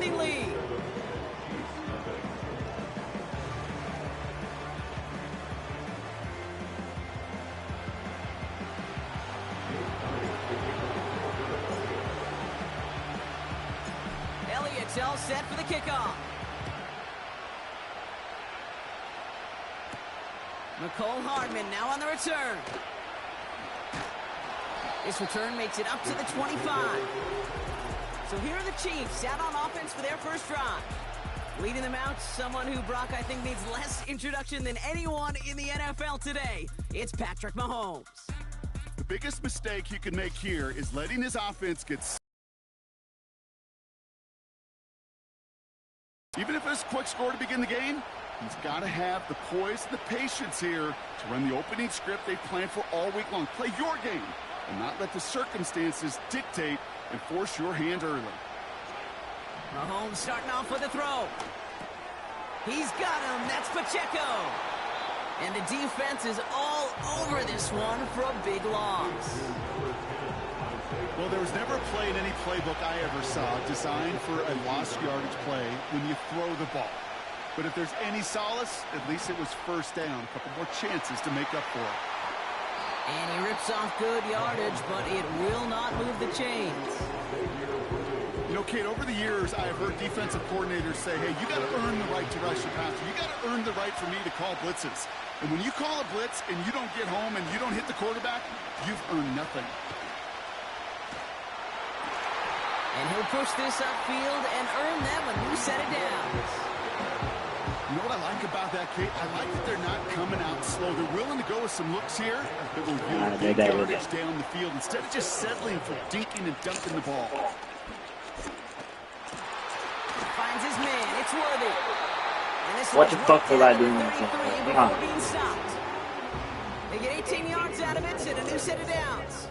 14-0 lead. Elliott's all set for the kickoff. McCole Hardman now on the return. This return makes it up to the 25. So here are the Chiefs out on offense for their first drive. Leading them out, someone who, Brock, I think needs less introduction than anyone in the NFL today. It's Patrick Mahomes. The biggest mistake he can make here is letting his offense get... Even if it's a quick score to begin the game, he's got to have the poise and the patience here to run the opening script they planned for all week long. Play your game and not let the circumstances dictate and force your hand early. Mahomes starting off with a throw. He's got him. That's Pacheco. And the defense is all over this one for a big loss. Well, there was never a play in any playbook I ever saw designed for a lost yardage play when you throw the ball. But if there's any solace, at least it was first down. A couple more chances to make up for it. And he rips off good yardage, but it will not move the chains. You know, Kate, over the years, I've heard defensive coordinators say, hey, you got to earn the right to rush the passer. You got to earn the right for me to call blitzes. And when you call a blitz and you don't get home and you don't hit the quarterback, you've earned nothing. And he'll push this upfield and earn them a new set of downs. You know what I like about that, Kate? I like that they're not coming out slow. They're willing to go with some looks here that will yield big yardage down the field instead of just settling for dinking and dunking the ball. Finds his man. It's Worthy. What the fuck was I doing? They get 18 yards out of it and a new set of downs.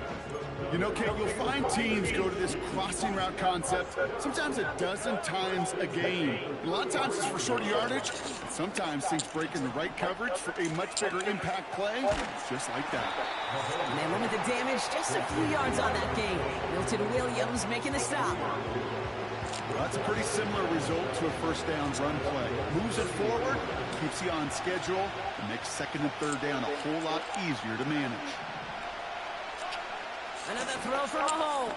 You know, Kate, you'll find teams go to this crossing route concept sometimes a dozen times a game. A lot of times it's for short yardage. Sometimes things break in the right coverage for a much bigger impact play, just like that. And they limit the damage just a few yards on that game. Milton Williams making the stop. Well, that's a pretty similar result to a first down run play. Moves it forward, keeps you on schedule, and makes second and third down a whole lot easier to manage. Another throw for Mahomes.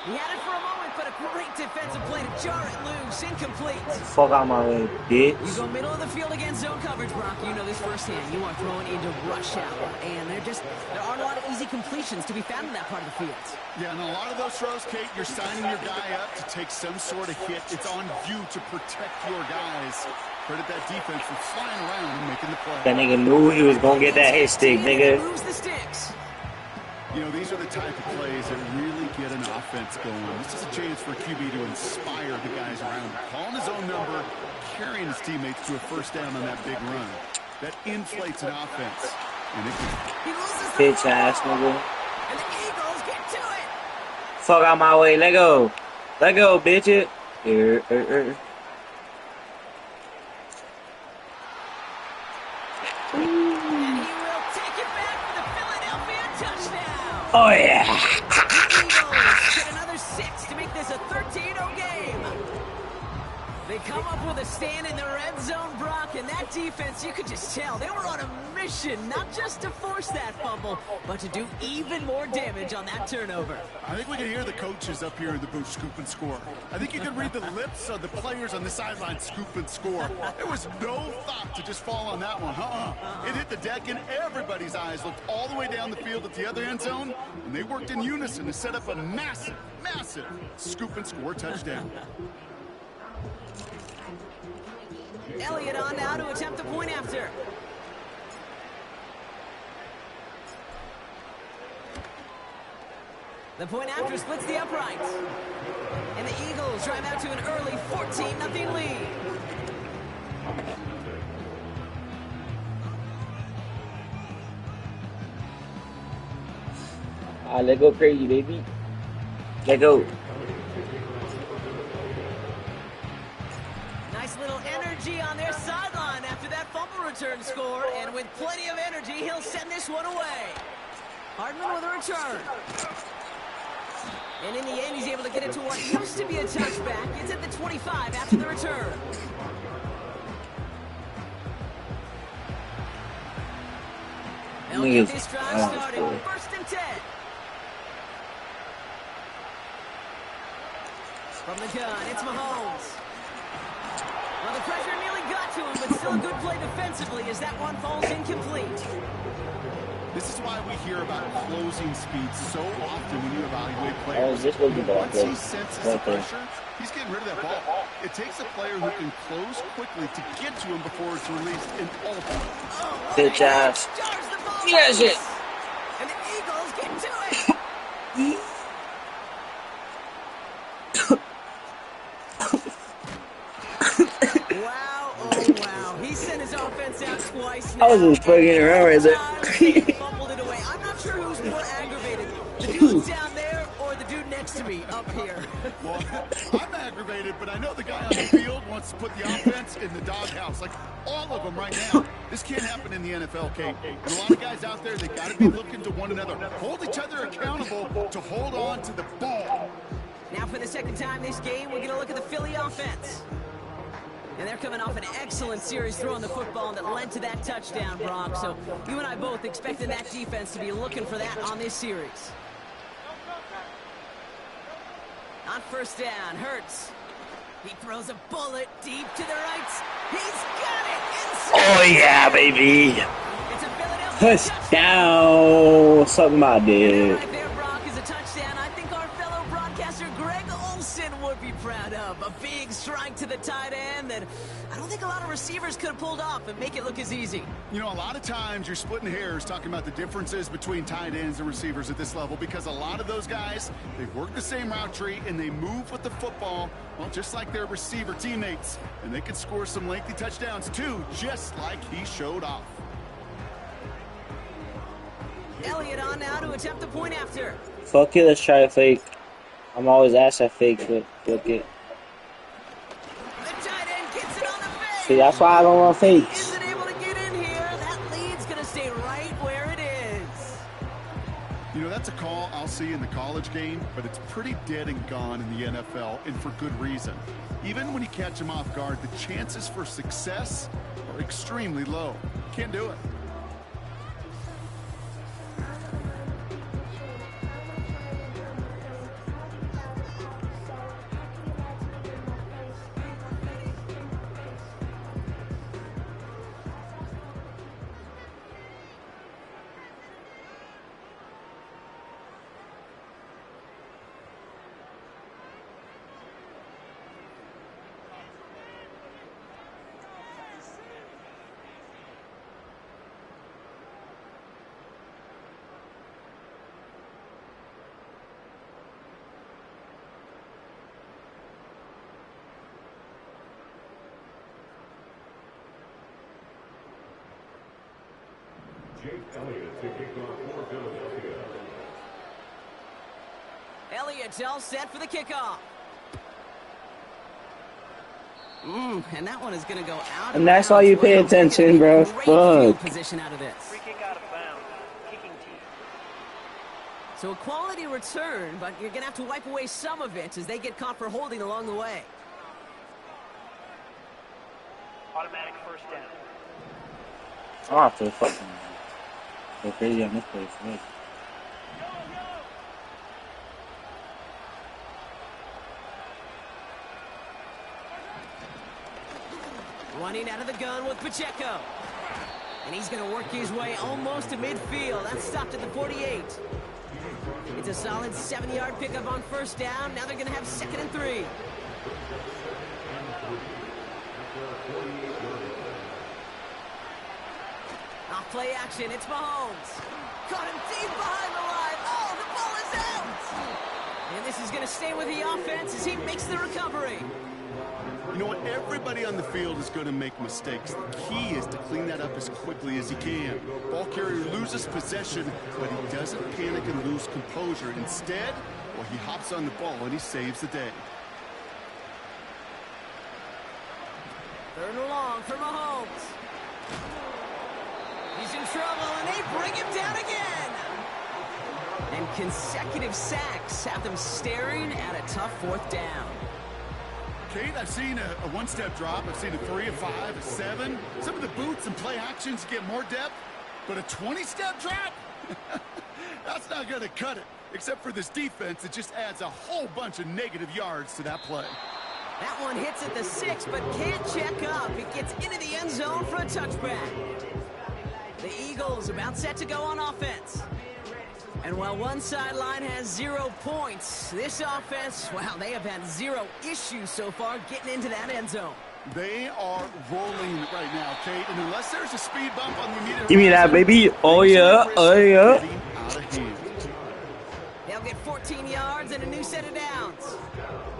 He had it for a moment, but a great defensive play to jar it loose. Incomplete. Fuck out my way, bitch. You go middle of the field against zone coverage, Brock. You know this firsthand. You are throwing into rush hour, and there aren't a lot of easy completions to be found in that part of the field. Yeah, and a lot of those throws, Kate, you're signing your guy up to take some sort of hit. It's on you to protect your guys. Credit that defense for flying around and making the play. That nigga knew he was gonna get that hit stick, nigga. Moves the sticks. You know, these are the type of plays that really get an offense going. This is a chance for a QB to inspire the guys around him. Calling his own number, carrying his teammates to a first down on that big run. That inflates an offense. And it can... Bitch ass nigga. And the Eagles get to it. Fuck out my way. Let go. Let go, bitch it. Oh, yeah. The Eagles get another 6 to make this a 13-0 game. They come up with a stand in the red zone, Brock, and that defense, you could just tell, they were on a mission, not just to force that fumble, but to do even more damage on that turnover. I think we can hear the coaches up here in the booth scoop and score. I think you can read the lips of the players on the sideline scoop and score. There was no thought to just fall on that one. It hit the deck, and everybody's eyes looked all the way down the field at the other end zone, and they worked in unison to set up a massive, massive scoop and score touchdown. Elliott on now to attempt the point after. The point after splits the uprights. And the Eagles drive out to an early 14-0 lead. Let go crazy, baby. Let go. Nice little energy on their sideline after that fumble return score. And with plenty of energy, he'll send this one away. Hardman with a return. And in the end, he's able to get it to what used to be a touchback. It's at the 25 after the return. They'll get this drive started. 1st and 10. From the gun, it's Mahomes. Well, the pressure nearly got to him, but still a good play defensively as that one falls incomplete. This is why we hear about closing speed so often when you evaluate players. Once he senses the pressure, he's getting rid of that ball. It takes a player who can close quickly to get to him before it's released and ultimately. Bitch ass. Yes, it. And the Eagles get to it. Wow, oh wow. He sent his offense out twice now. I was just fucking around right there. Fumbled it away. I'm not sure who's more aggravated. The dude down there or the dude next to me up here. Well, I'm aggravated, but I know the guy on the field wants to put the offense in the doghouse. Like all of them right now. This can't happen in the NFL, Kate. And a lot of guys out there, they got to be looking to one another. Hold each other accountable to hold on to the ball. Now for the second time this game, we're going to look at the Philly offense. And they're coming off an excellent series throwing the football that led to that touchdown, Brock. So you and I both expected that defense to be looking for that on this series. On 1st down, Hurts. He throws a bullet deep to the right. He's got it inside. Oh, yeah, baby. It's a Philadelphia Touchdown. Something I did. Right there, Brock, is a touchdown I think our fellow broadcaster Greg Olsen would be proud of. A big strike to the tight end that I don't think a lot of receivers could have pulled off and make it look as easy. You know, a lot of times you're splitting hairs talking about the differences between tight ends and receivers at this level because a lot of those guys, they work the same route tree and they move with the football, well, just like their receiver teammates. And they can score some lengthy touchdowns too, just like he showed off. Elliott on now to attempt the point after. Fuck it, let's try a fake. I'm always asked that fake, but fuck it. The tight end gets it on the fake. See, that's why I don't run fakes. Isn't able to get in here. That lead's going to stay right where it is. You know, that's a call I'll see in the college game, but it's pretty dead and gone in the NFL, and for good reason. Even when you catch him off guard, the chances for success are extremely low. Can't do it. Elliott's all set for the kickoff. And that one is going to go out. And that's all you pay attention, bro. Fuck. Position out of this. Free kick out of bounds. Kicking team. So a quality return, but you're going to have to wipe away some of it as they get caught for holding along the way. Automatic 1st down. I have to fucking go crazy on this place. Right? Running out of the gun with Pacheco. And he's going to work his way almost to midfield. That's stopped at the 48. It's a solid 7-yard pickup on 1st down. Now they're going to have 2nd and 3. Off play action, it's Mahomes. Caught him deep behind the line. Oh, the ball is out! And this is going to stay with the offense as he makes the recovery. You know what? Everybody on the field is going to make mistakes. The key is to clean that up as quickly as he can. Ball carrier loses possession, but he doesn't panic and lose composure. Instead, well, he hops on the ball and he saves the day. 3rd and long for Mahomes. He's in trouble, and they bring him down again. And Consecutive sacks have them staring at a tough 4th down. Kate, I've seen a one-step drop. I've seen a 3, a 5, a 7. Some of the boots and play actions get more depth, but a 20-step drop? That's not going to cut it. Except for this defense, it just adds a whole bunch of negative yards to that play. That one hits at the 6, but can't check up. It gets into the end zone for a touchback. The Eagles about set to go on offense. And while one sideline has 0 points, this offense, wow, they have had 0 issues so far getting into that end zone. They are rolling right now, Kate, and unless there's a speed bump on the immediate Give me that, baby. Oh, yeah. Oh, yeah. Out of hand. They'll get 14 yards and a new set of downs.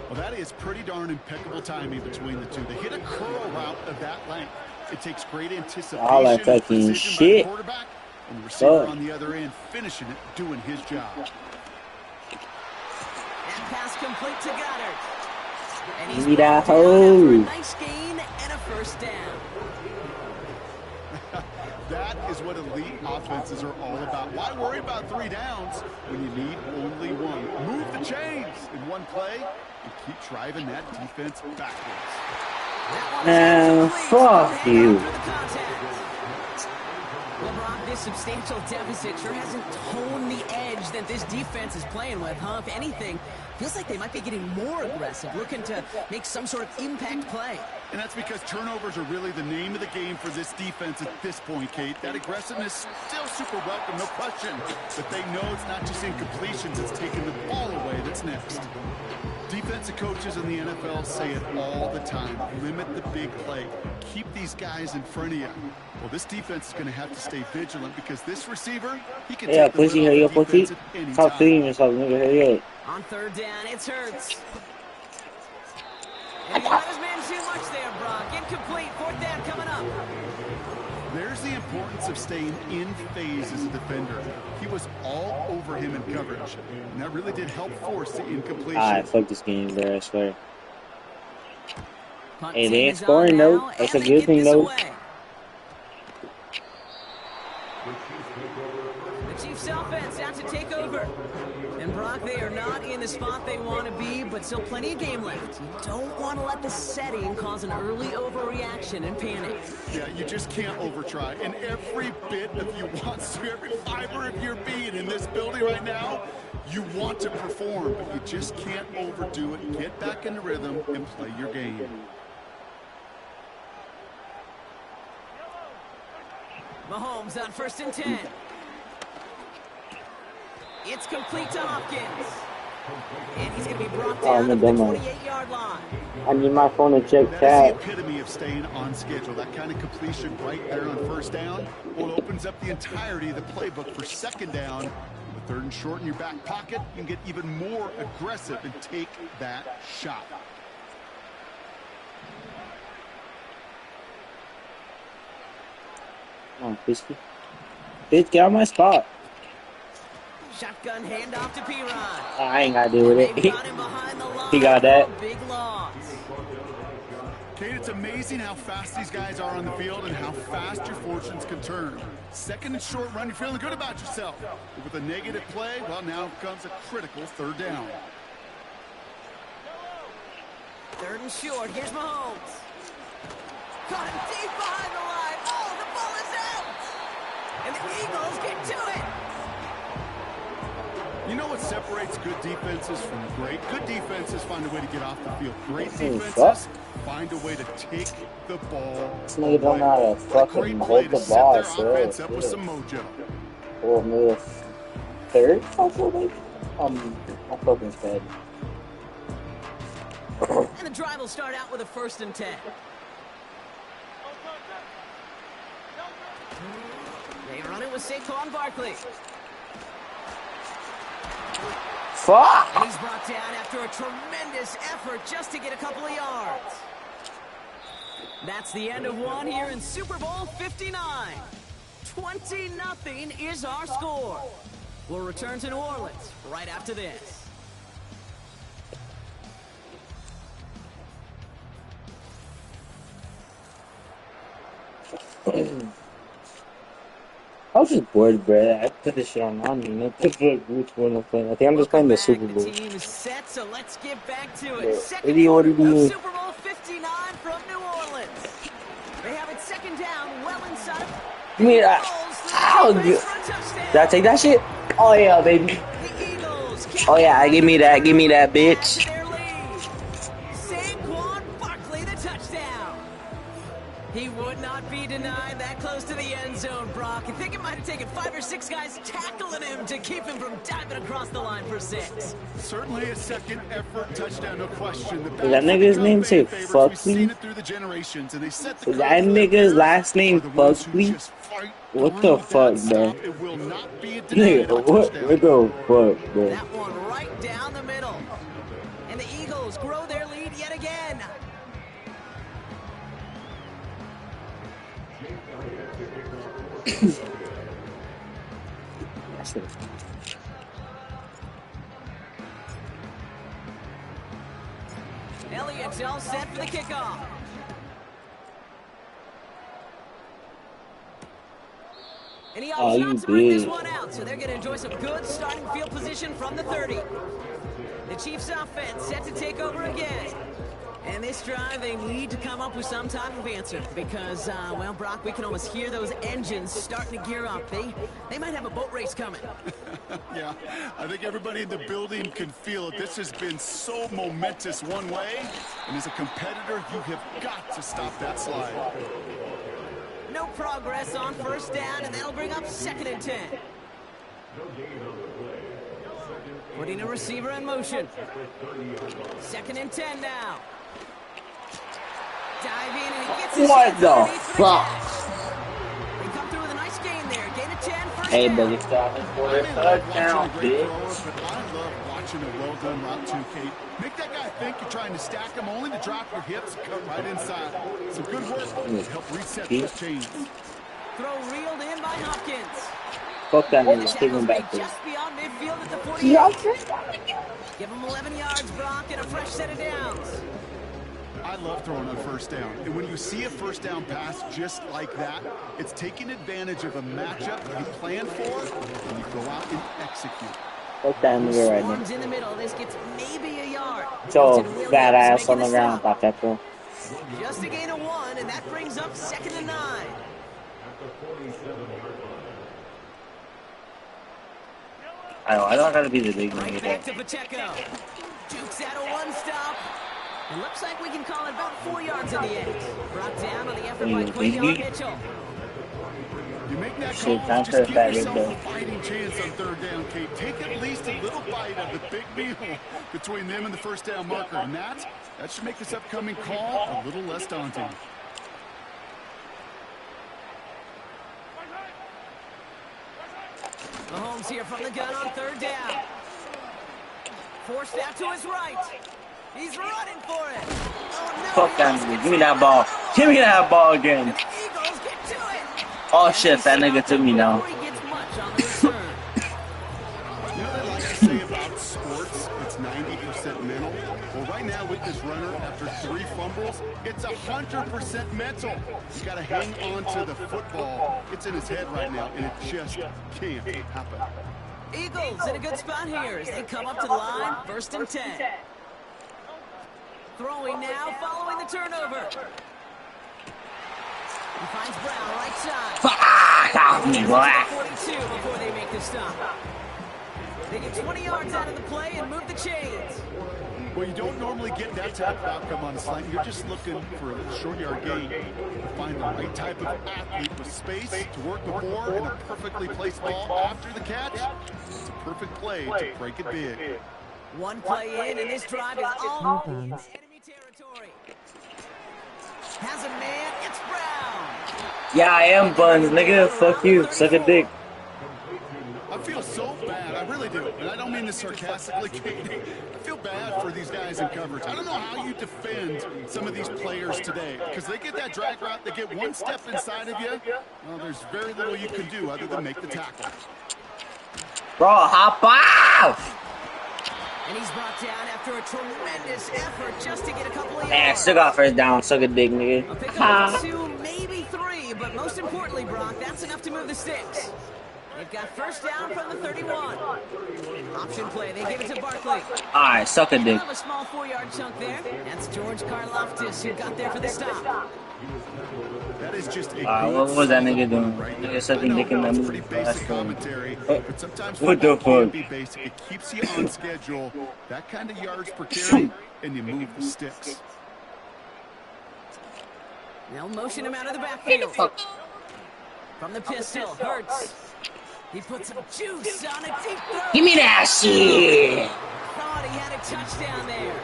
Well, that is pretty darn impeccable timing between the two. They hit a curl route of that length. It takes great anticipation. All that fucking shit. Quarterback, and the receiver on the other end finishing it, doing his job. And pass complete to Goddard. And he's Give me that brought down after a hoe. nice gain and a 1st down. That is what elite offenses are all about. Why worry about 3 downs when you need only 1? Move the chains in one play and keep driving that defense backwards. Man, fuck you. LeBron, this substantial deficit sure hasn't toned the edge that this defense is playing with, huh? If anything, feels like they might be getting more aggressive, looking to make some sort of impact play. And that's because turnovers are really the name of the game for this defense at this point, Kate. That aggressiveness still super welcome, no question. But they know it's not just incompletions, it's taking the ball away that's next. Defensive coaches in the NFL say it all the time. Limit the big play. Keep these guys in front of you. Well, this defense is going to have to stay vigilant because this receiver, he can take the lid off the defense at any Stop time. feeding yourself, nigga. Hurry up. On 3rd down, it's Hurts. And he let his man too much there, Brock. Incomplete. 4th down coming up. There's the importance of staying in phase as a defender. He was all over him in coverage, and that really did help force the incompletion. Alright, fuck this game, bro. I swear. Punt Hey, team they ain't is on scoring, now, though. That's and a they good get thing, this though. away. The Chiefs offense out to take over. And Brock, they are not in the spot they want to be, but still plenty of game left. You don't want to let the setting cause an early overreaction and panic. Yeah, you just can't overtry. And every bit of you wants to, every fiber of your being in this building right now, you want to perform, but you just can't overdo it. Get back in the rhythm and play your game. Mahomes on 1st and 10. It's complete to Hopkins. And he's going to be brought down to the 28-yard line. I need my phone to check That that. is the epitome of staying on schedule. That kind of completion right there on 1st down, well, it opens up the entirety of the playbook for 2nd down. With 3rd and short in your back pocket, you can get even more aggressive and take that shot. Come on, Biscuit. Bitch, get out of my spot. Shotgun handoff to P-Ron. I ain't got to deal with it. They've got him behind the line. He got that. for a big loss. Kate, it's amazing how fast these guys are on the field and how fast your fortunes can turn. 2nd and short run, you're feeling good about yourself. But with a negative play, well, now comes a critical 3rd down. 3rd and short. Here's Mahomes. Caught him deep behind the line. Oh, the ball is out. And the Eagles get to it. You know what separates good defenses from great? Good defenses find a way to get off the field. Great Oh, defenses find a way to take the ball This nigga don't know how to away. What a fucking great hold play the to set ball, their sir. offense up with some mojo. Or maybe 3rd? Also, maybe? I'm fucking scared. And the drive will start out with a 1st and 10. They run it with Saquon Barkley. Fuck! And he's brought down after a tremendous effort just to get a couple of yards. That's the end of one here in Super Bowl 59. 20-0 is our score. We'll return to New Orleans right after this. I was just bored, bro. I put this shit on. I don't even know which one I'm playing. I think I'm just playing the Super Bowl. The team is set, so let's get back to it. Yeah. Second What do you quarter of mean? Super Bowl 59 from New Orleans. They have it second down, well inside of You mean how good? Did I take that shit? Oh yeah, baby. the Eagles. Oh yeah, give me that, bitch. Saquon Barkley, the touchdown. He would not be denied that close to the end zone, Brock. I think it might have taken 5 or 6 guys tackling him to keep him from diving across the line for 6. Certainly a second effort touchdown, no question. Does that nigga's name say Fuckley? Is that nigga's last name Fuckley? What the fuck, bro? Nigga, what the fuck, bro? That one right down the middle. And the Eagles grow their lead yet again. Elliott's all set for the kickoff. And he opts not to bring this one out, so they're going to enjoy some good starting field position from the 30. The Chiefs' offense set to take over again. And this drive, they need to come up with some type of answer because, well, Brock, we can almost hear those engines starting to gear up. They might have a boat race coming. Yeah, I think everybody in the building can feel it. This has been so momentous one way, and as a competitor, you have got to stop that slide. No progress on first down, and that'll bring up 2nd and 10. Putting a receiver in motion. 2nd and 10 now. Dive in and he gets his What the fuck? They come through with a nice gain there. Gain of 10 first Hey, down. buddy, stop it for a touchdown, bitch. I love watching a well-done route too, Kate. Make that guy think you're trying to stack him only to drop your hips and cut right inside. Some good work to help reset those chains. Throw reeled in by Hopkins. Fuck that nigga, The stick him tackle's back made there. just beyond midfield at the 48. Give him 11 yards, Brock, and a fresh set of downs. I love throwing on first down. And when you see a first down pass just like that, it's taking advantage of a matchup you plan for, and you go out and execute. Fuck that nigga right now. Swarms in the middle. This gets maybe a yard. So Wilson Williams fat ass on making the the ground, stop. Pacheco. Just a gain of 1, and that brings up 2nd and 9. I don't gotta be the big Right nigga. back to Pacheco. Dukes out a 1 stop. It looks like we can call it about 4 yards in the end. Brought down on the effort by Quayon Mitchell. You make that Shit, call, time just for a give fat yourself window. a fighting chance on third down, Kate. Take at least a little bite of the big meal between them and the first down marker. And that should make this upcoming call a little less daunting. Mahomes here from the gun on 3rd down. Forced out to his right. He's running for it. Oh, no. Fuck that nigga. Give me that ball. Give me that ball again. And the Eagles get to it. Oh shit, that nigga took me now. Before he gets much on the return. You know what I like to say about sports? It's 90% mental. Well, right now with this runner, after 3 fumbles, it's 100% mental. You got to hang on to the football. It's in his head right now, and it just can't happen. Eagles in a good spot here as they come up to the line. 1st and 10. Throwing now, following the turnover. He finds Brown right side. Fuck off me, boy. 42 before they make the stop. They get 20 yards out of the play and move the chains. Well, you don't normally get that type of outcome on a slant. You're just looking for a short yard gain. Find the right type of athlete with space to work the ball and a perfectly placed ball after the catch. It's a perfect play to break it big. One play in, and this drive is all in enemy territory. Has a man, it's Brown. Yeah, I am Buns, nigga. Fuck you. Suck a dick. I feel so bad. I really do. And I don't mean this sarcastically, Katie. I feel bad for these guys in coverage. I don't know how you defend some of these players today. Because they get that drag route, they get one step inside of you. Well, there's very little you can do other than make the tackle. Bro, hop off! And he's brought down after a tremendous effort just to get a couple of yards. Man, still got first down. Suck a dick, A nigga. pickup Ha. of 2, maybe 3, but but most importantly, Brock, that's enough to move the sticks. They've got first down from the 31. Option play. They give it to Barkley. Alright, suck a dick. Have a small 4-yard chunk there. That's George Karlaftis who got there for the stop. That is just a what was that nigga doing? Nigga sucking dick in that movie. But sometimes what the fuck? be basic. It keeps you on schedule. That kind of yards per carry, and you move the sticks. They'll motion him out of the backfield. From the pistol, Hurts. He put some juice on a deep throw. Give me that shit. Thought he had a touchdown there.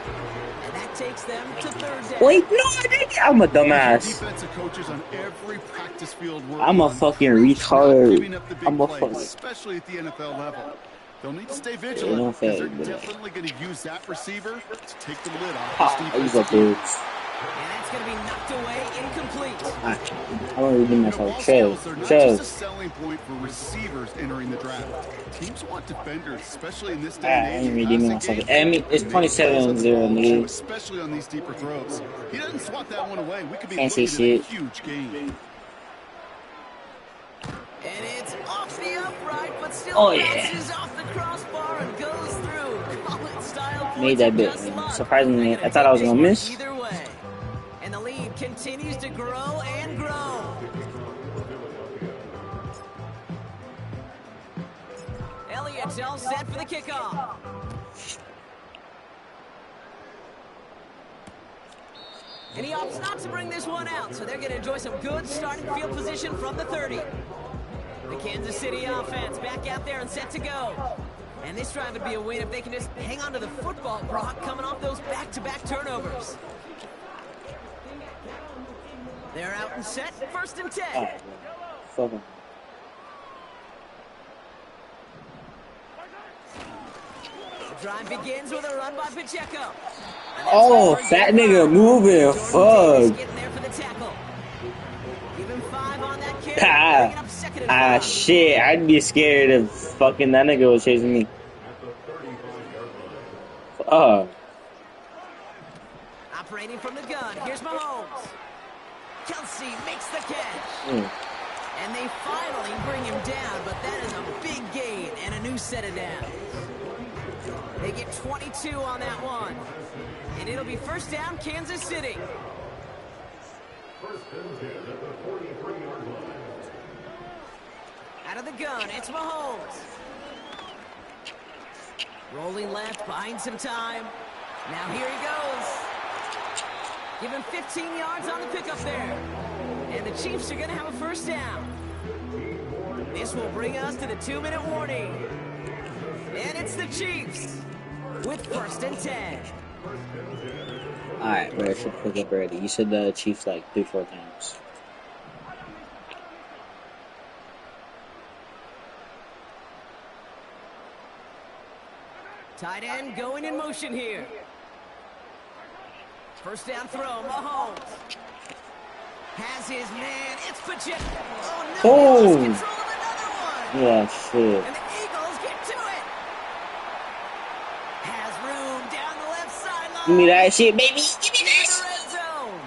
And that takes them to third down. Wait, no, nigga. I'm a dumbass. Defensive coaches on every practice field I'm a fucking retard. I'm a fucking... Especially at the NFL level. They'll need to stay vigilant because they're bro. definitely going to use that receiver to take the lid off the He's a bitch. And that's going to be knocked away, incomplete. I'm already doing myself. Chill. Just Chill. a selling point for receivers entering the draft. Teams want defenders, especially in this day and age. I ain't redeeming myself. It's 27-0, nigga. Especially on these deeper throws. He doesn't swat that one away. We could be Can't say looking at a shit. huge game. And it's off the upright, but still bounces off the crossbar and goes through. College-style Made that bit. Surprisingly, I thought I was gonna miss. Either way. And the lead continues to grow and grow. Elliott's all set for the kickoff. And he opts not to bring this one out, so they're going to enjoy some good starting field position from the 30. The Kansas City offense back out there and set to go. And this drive would be a win if they can just hang on to the football, Brock, coming off those back-to-back turnovers. They're out and set, first and 10. Fuck him. The drive begins with a run by Pacheco. Oh, fat nigga moving. Fuck. Getting there for the tackle. Give him 5 on that carry. Bringing up second and 5. Shit. I'd be scared if fucking that nigga was chasing me. Operating from the gun. Here's Mahomes. Kelsey makes the catch. And they finally bring him down, but that is a big gain and a new set of downs. They get 22 on that one. And it'll be first down, Kansas City. Out of the gun, it's Mahomes. Rolling left, buying some time. Now here he goes. Give him 15 yards on the pickup there. And the Chiefs are going to have a first down. This will bring us to the 2-minute warning. And it's the Chiefs with first and 10. Alright, bro, I should pick up already. You said the Chiefs like 3-4 times. Tight end going in motion here. First down throw, Mahomes. Has his man, it's Pacheco. Oh, no, he lost control of another one. Yeah, shit. And the Eagles get to it. Has room down the left sideline. Give me that shit, baby. Give me In this. the red zone.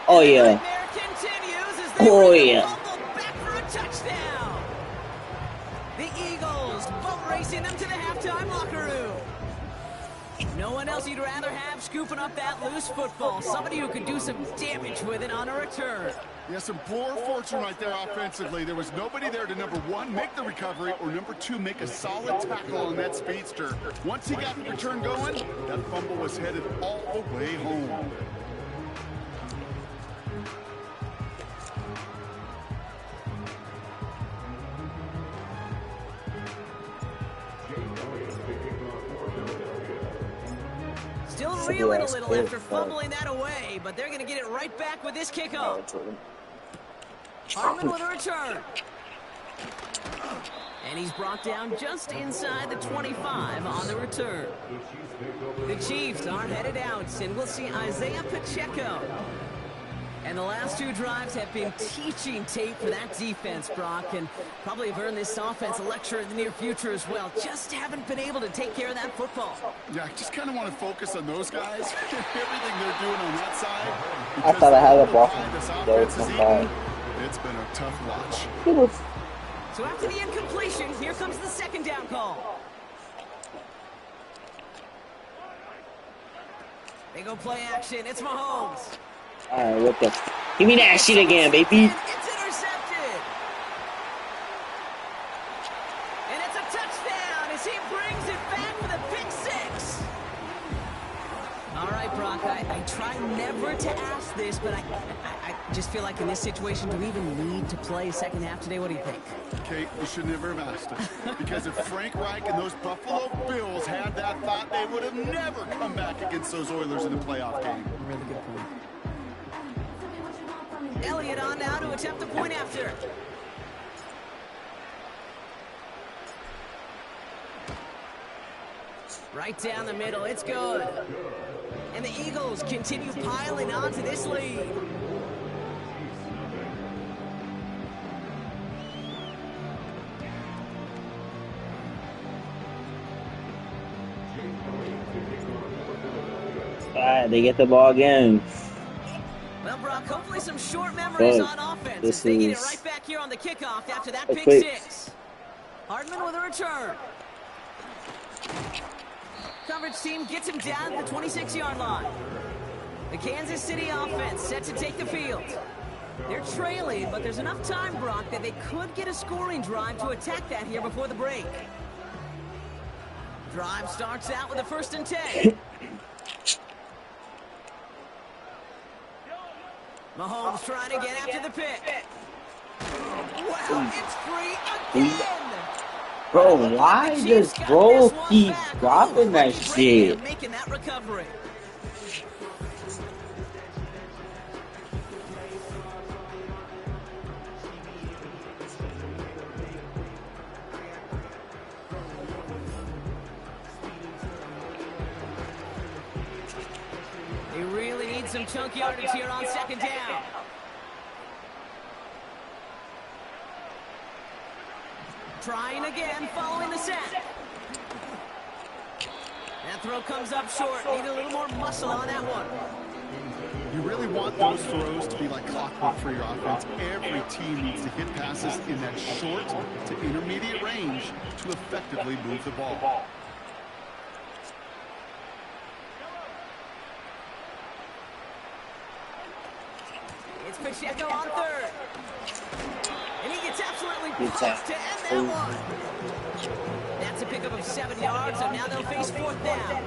Oh, And the yeah. nightmare continues as they Oh, bring the yeah. fumble back for a touchdown. The Eagles boat racing them to the halftime locker room. No one else you'd rather have scooping up that loose football. Somebody who could do some damage with it on a return. Yeah, some poor fortune right there offensively. There was nobody there to, number 1, make the recovery, or number 2, make a solid tackle on that speedster. Once he got the return going, that fumble was headed all the way home. Still reeling a little after fumbling that away, but they're going to get it right back with this kickoff. Hartman with a return. And he's brought down just inside the 25 on the return. The Chiefs are headed out, and we'll see Isaiah Pacheco And the last two drives have been teaching tape for that defense, Brock, and probably have earned this offense a lecture in the near future as well. Just haven't been able to take care of that football. Yeah, I just kind of want to focus on those guys and everything they're doing on that side. I thought I had a ball. It's been a tough watch. So after the incompletion, here comes the second down call. They go play action. It's Mahomes. Alright, what the? Give me that shit again, baby. It's intercepted. And it's a touchdown as he brings it back for the pick six. All right, Brock, I try never to ask this, but I just feel like in this situation, do we even need to play second half today? What do you think? Kate, you should never have asked it. Because if Frank Reich and those Buffalo Bills had that thought, they would have never come back against those Oilers in a playoff game. Really good point. Elliott on now to attempt the point after. Right down the middle, it's good. And the Eagles continue piling on to this lead. Alright, they get the ball again. Well, Brock, hopefully some short memories on offense as they get it right back here on the kickoff after that pick six. Hardman with a return. Coverage team gets him down at the 26-yard line. The Kansas City offense set to take the field. They're trailing, but there's enough time, Brock, that they could get a scoring drive to attack that here before the break. Drive starts out with a 1st and 10. Mahomes trying again after the pick. Wow, it's free again! Bro, why does bro keep dropping that shit? Making that recovery. They really need some chunk yardage here on second down. Trying again, following the sack. That throw comes up short. Need a little more muscle on that one. You really want those throws to be like clockwork for your offense. Every team needs to hit passes in that short to intermediate range to effectively move the ball. It's Pacheco on third. And he gets absolutely pumped to end that one. That's a pickup of 7 yards, and now they'll face 4th down.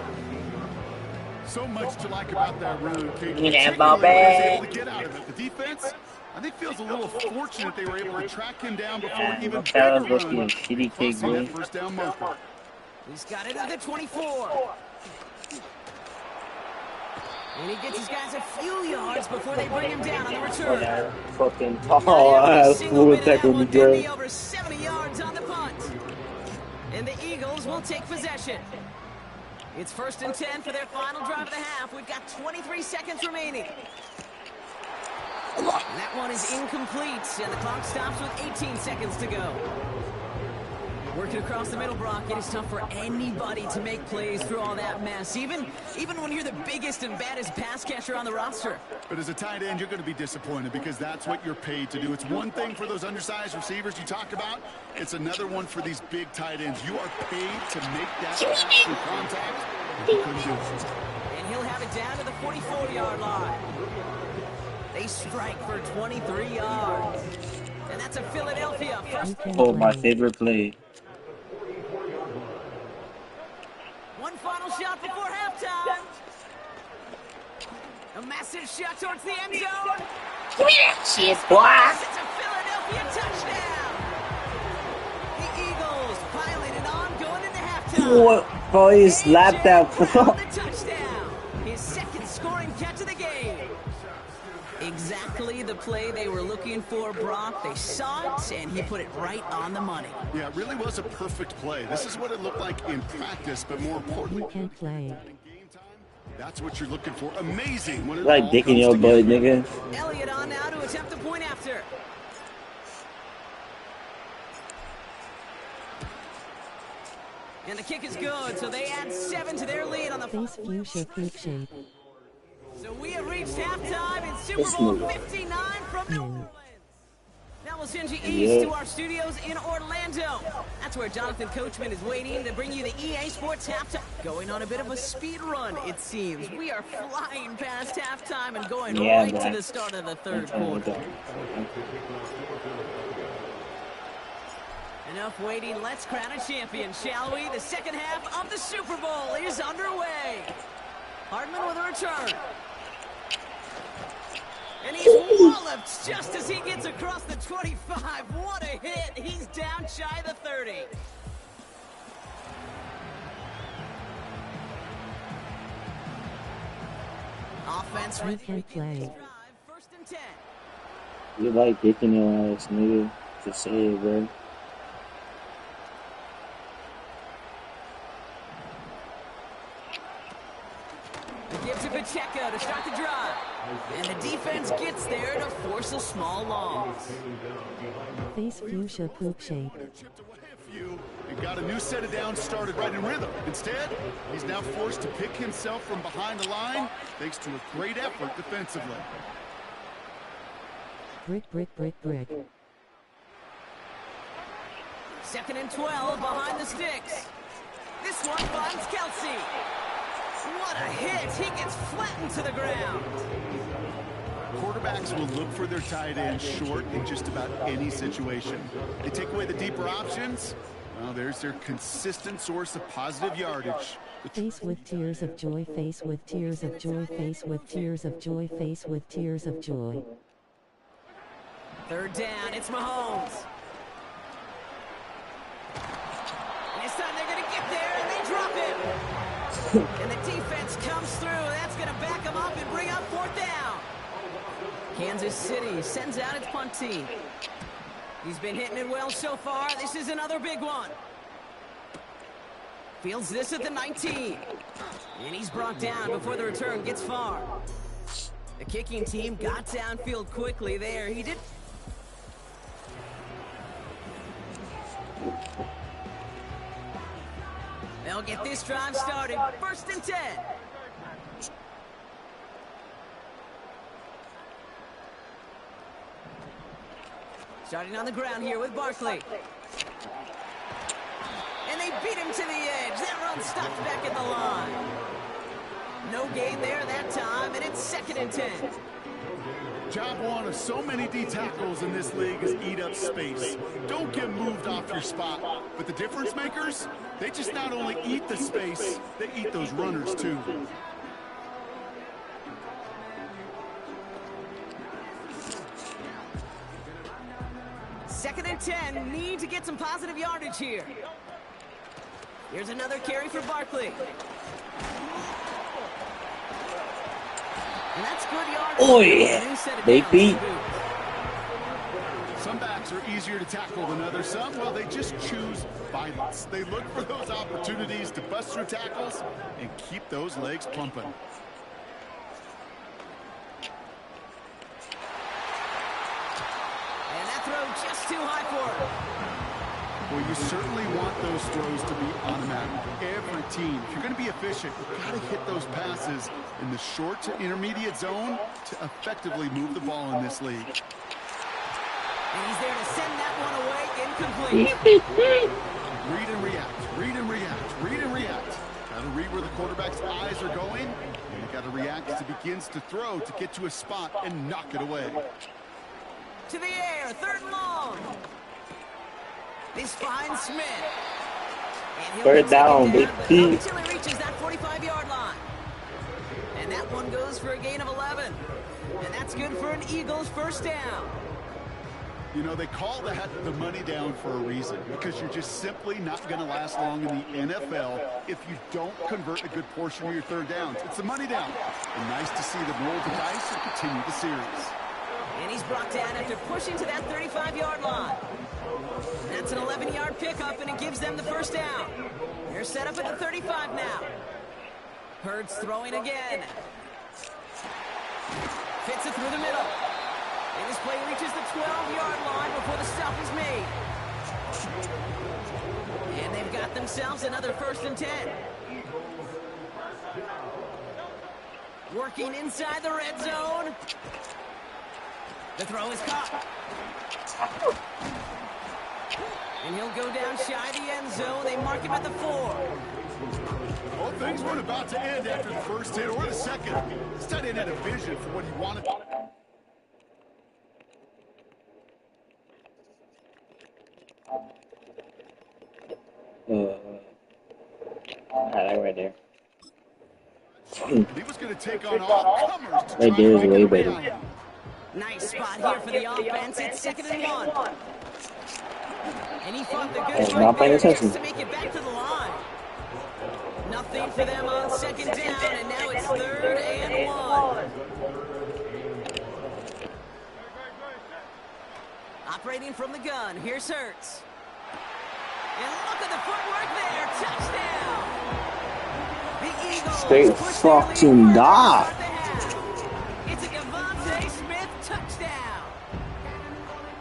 So much to like about that run, Kate. Ball back. Able to get out of it. The defense, I think, feels a little fortunate they were able to track him down before even bigger run. Crossing that 1st down marker. He's got it at the 24. And he gets his guys a few yards before they bring him down on the return. Fucking full tackle me, girl. Over 70 yards on the punt. And the Eagles will take possession. It's 1st and 10 for their final drive of the half. We've got 23 seconds remaining. And that one is incomplete, and the clock stops with 18 seconds to go. Working across the middle, Brock, it is tough for anybody to make plays through all that mess, even when you're the biggest and baddest pass catcher on the roster. But as a tight end, you're going to be disappointed because that's what you're paid to do. It's one thing for those undersized receivers you talk about. It's another one for these big tight ends. You are paid to make that pass through contact. You couldn't do it. And he'll have it down to the 44-yard line. They strike for 23 yards. And that's a Philadelphia first. Oh, my favorite play. One final shot before halftime. A massive shot towards the end zone. Give me that shit, boy. It's a Philadelphia touchdown. The Eagles piling it on, going into halftime. What? Bro, he slapped that ball. The touchdown. His second scoring catch of the game. Exactly the play they were looking for, Brock. They saw it, and he put it right on the money. Yeah, it really was a perfect play. This is what it looked like in practice, but more importantly, you can play. That's what you're looking for. Amazing when it Like all dick in comes your together. butt, nigga. Elliott on now to attempt a point after. And the kick is good, so they add 7 to their lead on the Face fuchsia poop shape. So we have reached halftime in Super This Bowl nigga. 59 from New Yeah. Orleans. Now we'll send you Yeah. east to our studios in Orlando. That's where Jonathan Coachman is waiting to bring you the EA Sports halftime. Going on a bit of a speed run, it seems. We are flying past halftime and going Yeah, right bro. to the start of the third quarter. Enough waiting. Let's crown a champion, shall we? The second half of the Super Bowl is underway. Hardman with a return. And he's walloped just as he gets across the 25. What a hit. He's down shy of the 30. Offense ready to begin this drive. First and 10. You like dick in your ass, nigga. Just say it, bro. The give to Pacheco to start the drive. And the defense gets there to force a small loss. Face fuchsia poop shape. Chipped away a few and got a new set of downs started right in rhythm. Instead, he's now forced to pick himself from behind the line thanks to a great effort defensively. Brick. Second and 12 behind the sticks. This one finds Kelsey. What a hit. He gets flattened to the ground. Quarterbacks will look for their tight end short in just about any situation. They take away the deeper options. Well, there's their consistent source of positive yardage. Face with tears of joy. Face with tears of joy. Face with tears of joy. Face with tears of joy. Third down, it's Mahomes. And this time they're going to get there, and they drop him. And the defense comes through. That's going to back him up and bring up fourth down. Kansas City sends out its punt team. He's been hitting it well so far. This is another big one. Fields this at the 19. And he's brought down before the return gets far. The kicking team got downfield quickly there. He did. They'll get this drive started. First and 10. Starting on the ground here with Barkley. And they beat him to the edge. That run stopped back at the line. No gain there that time, and it's second and 10. Job one of so many D tackles in this league is eat up space. Don't get moved off your spot. But the difference makers, they just not only eat the space, they eat those runners too. Second and 10, need to get some positive yardage here. Here's another carry for Barkley. And that's good yardage. Oh yeah, they beat. Some backs are easier to tackle than others. Some, well, they just choose violence. They look for those opportunities to bust through tackles and keep those legs pumping. Throw just too high for him. Well, you certainly want those throws to be automatic. Every team, if you're going to be efficient, you've got to hit those passes in the short to intermediate zone to effectively move the ball in this league. And he's there to send that one away, incomplete. Read and react, read and react, read and react. Got to read where the quarterback's eyes are going, and you got to react as he begins to throw to get to a spot and knock it away. To the air, third and long. This finds Smith. And third down, big P. Until he reaches that 45-yard line. And that one goes for a gain of 11. And that's good for an Eagles first down. You know, they call that the money down for a reason, because you're just simply not going to last long in the NFL if you don't convert a good portion of your third downs. It's the money down. And nice to see them roll the dice and continue the series. And he's brought down after pushing to that 35-yard line. That's an 11-yard pickup, and it gives them the first down. They're set up at the 35 now. Hurts throwing again. Fits it through the middle. And this play reaches the 12-yard line before the stop is made. And they've got themselves another 1st and 10. Working inside the red zone. The throw is caught. And he'll go down shy of the end zone. They mark him at the 4. Well, things weren't about to end after the first hit or the second. This tight end had a vision for what he wanted. Right there. He was going to take on all comers to Right there is way better. Nice spot here for the offense. It's 2nd and 1. And he fought the good Not paying attention. to make it back to the line. Nothing for them on 2nd down, and now it's 3rd and 1. Operating from the gun, here's Hurts. And look at the footwork there, touchdown! The Eagles Straight fucking dog. It's a Devontae Smith touchdown!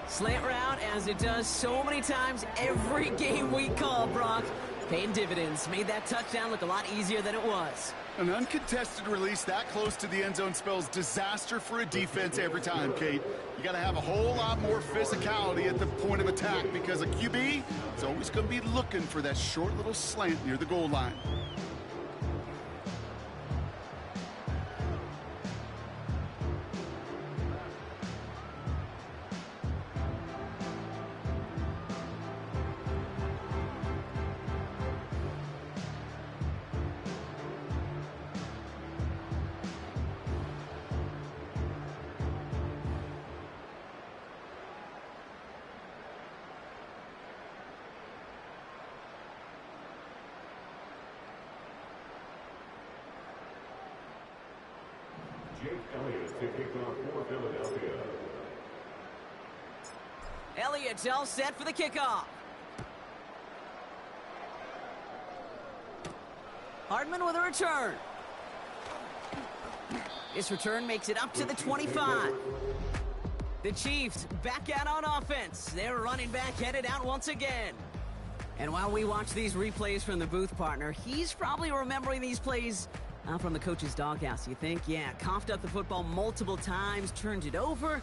Slant route, as it does so many times every game we call, Brock. Paying dividends. Made that touchdown look a lot easier than it was. An uncontested release that close to the end zone spells disaster for a defense every time, Kate. You got to have a whole lot more physicality at the point of attack because a QB is always going to be looking for that short little slant near the goal line. Elliott's all set for the kickoff. Hardman with a return. This return makes it up to the 25. The Chiefs back out on offense. Their running back headed out once again. And while we watch these replays from the booth partner, he's probably remembering these plays from the coach's doghouse. You think? Yeah, coughed up the football multiple times, turned it over.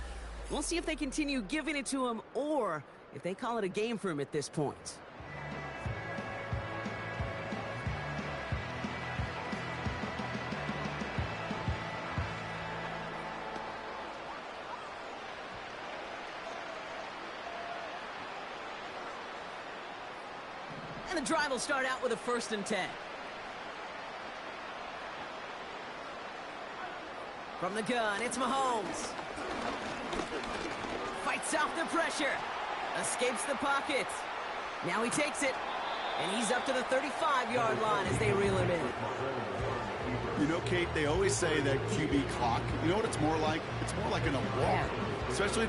We'll see if they continue giving it to him or if they call it a game for him at this point. And the drive will start out with a 1st and 10. From the gun, it's Mahomes. Fights off the pressure. Escapes the pocket. Now he takes it. And he's up to the 35-yard line as they reel him in. You know, Kate, they always say that QB clock. You know what it's more like? It's more like an alarm. Especially